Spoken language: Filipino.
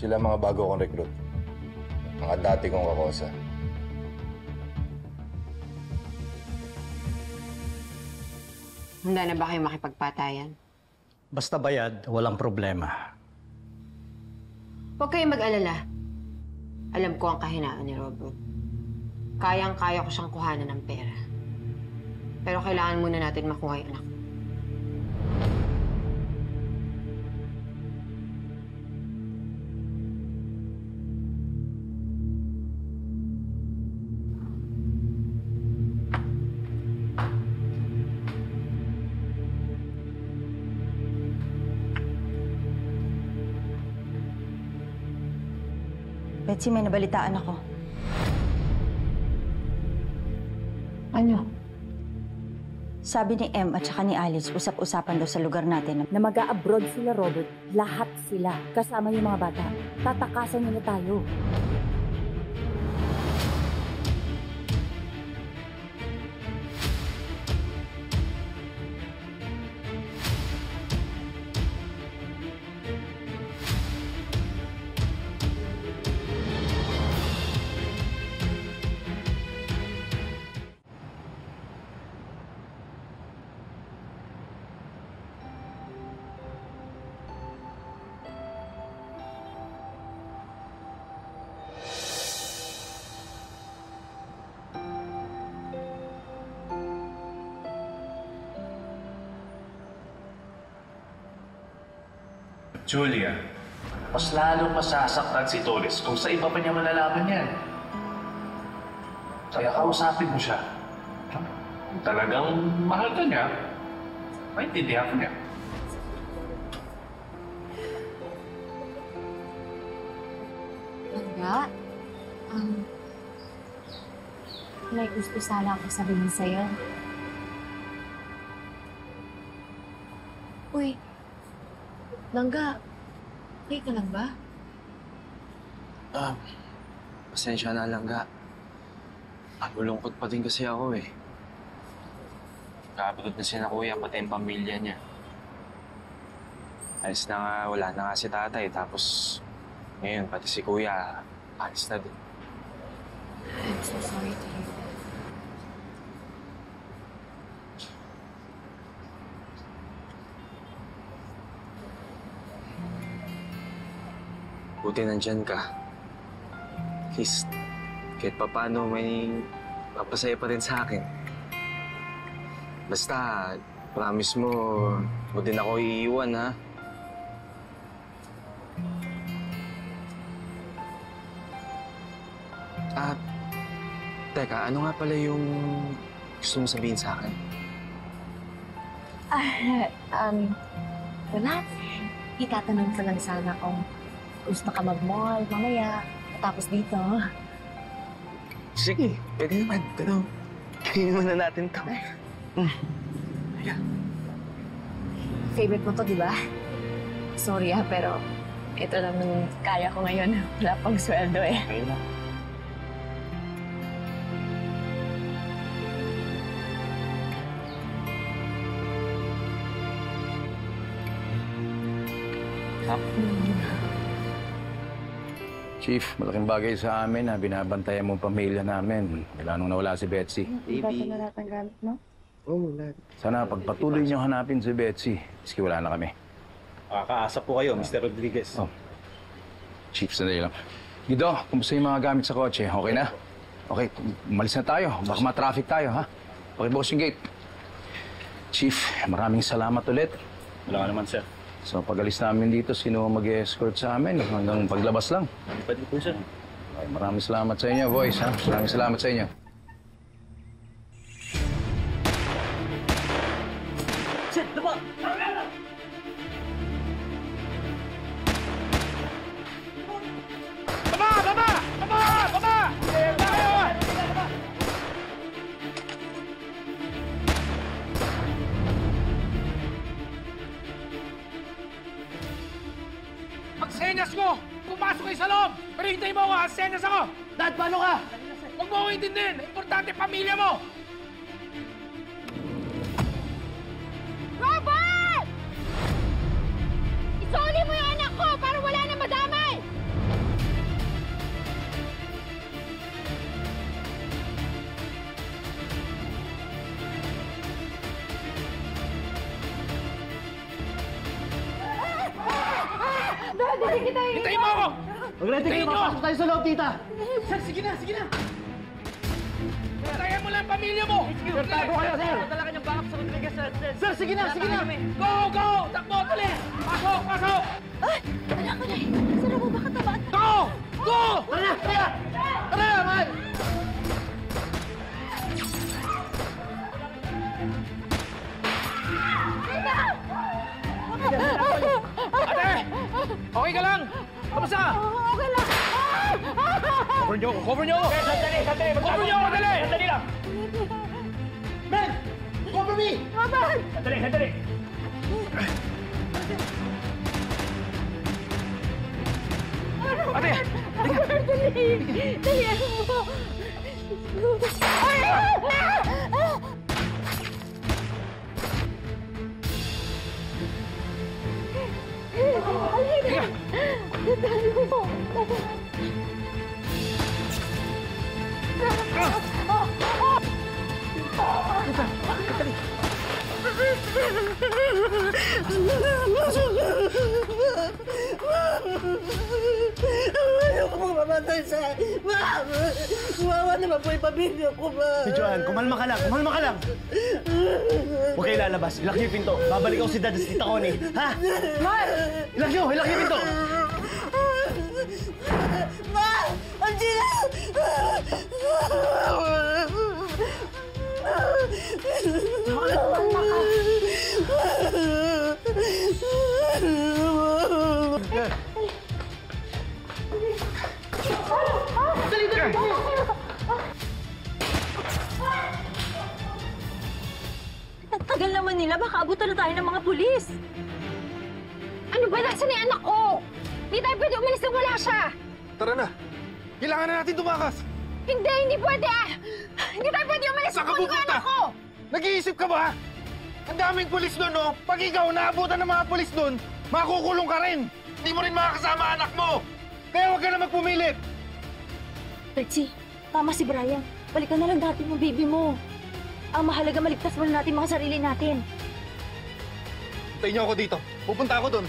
Sila mga bago kong recruit. Mga dati kong kakosa. Handa na ba kayo makipagpatayan? Basta bayad, walang problema. Huwag kayong mag-alala. Alam ko ang kahinaan ni Robert. Kayang-kaya ko siyang kuhanan ng pera. Pero kailangan muna natin makuha yung anak. Betsy, may nabalitaan ako. Ano? Sabi ni Em at saka ni Alice, usap-usapan daw sa lugar natin na mag-a-abroad sila, Robert. Lahat sila, kasama yung mga bata. Tatakasan nila tayo. Julia, mas lalong masasaktan si Torres kung sa iba pa niya malalaman yan. Kaya kausapin mo siya. Kung talagang mahal ka niya, maintindihan ko niya. Langga, may gusto sana ako sabihin sa'yo. Uy, Langga, okay ka lang ba? Pasensya na, Langga. Malulungkot pa din kasi ako eh. Kaabot na sila kuya, pati yung pamilya niya. Alis na nga, wala na nga si tatay. Tapos ngayon, pati si kuya, alis na din. I'm so sorry to hear that. Buti nandyan ka. At least, kahit paano may papasaya pa rin sa akin. Basta, promise mo, huwag din ako iiwan, ha? Teka, ano nga pala yung gusto mong sabihin sa akin? Wala. Itatanong ko lang sana kung gusto ka mag-mall mamaya, tapos dito. Sige, pwede naman. Pero, kainin muna natin to. Ayan. Favorite mo to, di ba? Sorry pero ito lang yung kaya ko ngayon. Wala pang sweldo eh. Ayun na. Chief, malaking bagay sa amin na binabantayan mo ang pamilya namin. Mula nung nawala si Betsy. Baby. Wala lahat ng gamit, no? Oo, lahat. Sana pagpatuloy niyo hanapin si Betsy. Maski wala na kami. Makakaasa po kayo, Mr. Rodriguez. Oh. Chief, sandali lang. Guido, kumusta yung mga gamit sa kotse? Okay na? Okay, umalis na tayo. Baka ma-traffic tayo, ha? Pakibukas yung gate. Chief, maraming salamat ulit. Wala ka naman, sir. So, pag-alis namin dito, sino mag-escort sa amin? Hanggang paglabas lang. Pwede po, sir. Ay, maraming salamat sa inyo, boys, ha? Maraming salamat sa inyo. Shit, diba? Magsenyas ko! Pumasok kayo sa loob! Pero hintayin mo ako, ha? Senyas ako! Dad, paano ka? Huwag mo ako intindihin! Importante pamilya mo! Robert! Isoli mo yung anak ko para wala na madamay! Hintayin mo ako! Mag-ready kayo, mapasok tayo sa loob, tita! Sir, sige na, sige na! Hintayin mo lang ang pamilya mo! Sir, tago kayo, sir! Dala ka niyang backup sa Rodriguez, sir. Sir, sige na, sige na! Go, go! Takbo, tuloy! Pasok, pasok! Anak ko na eh. Sara mo, baka tabaan. Go! Go! Tara na! Tara! Tara na, man! Ate! Okay ka lang? Kamusta? Okay lang. Cover niyo ako! Cover niyo ako! Sandali! Sandali! Cover niyo ako! Dali! Sandali lang! Men! Cover me! Sandali! Sandali! Ate! Dali mo. Ayoko mamatay sa... Ma'am! Wawa naman po yung pamilya ko, ma'am. Si Joanne, kumalma ka lang, kumalma ka lang! Huwag kayo lalabas, ilak niyo yung pinto. Babalik ako si Dad at si Tita Connie. Ha? Ilak niyo yung pinto! Ma'am! Angela! Ang tagal naman nila, baka abutan na tayo ng mga pulis. Ano ba? Nasaan na yung anak ko? Hindi tayo pwede umalis nang wala siya! Tara na! Kailangan na natin tumakas! Hindi pwede ah! Hindi tayo pwede umalis Saan ka kung ano yung pupunta? anak ko! Nag-iisip ka ba? Ang daming pulis doon, no? Pag ikaw naabutan ng mga pulis doon, makukulong ka rin! Hindi mo rin makakasama anak mo! Kaya huwag ka na magpumilit! Betsy, tama si Brian. Balikan na lang natin yung baby mo. Ang mahalaga, maligtas muna natin mga sarili natin. Tayo niyo ako dito. Pupunta ako doon.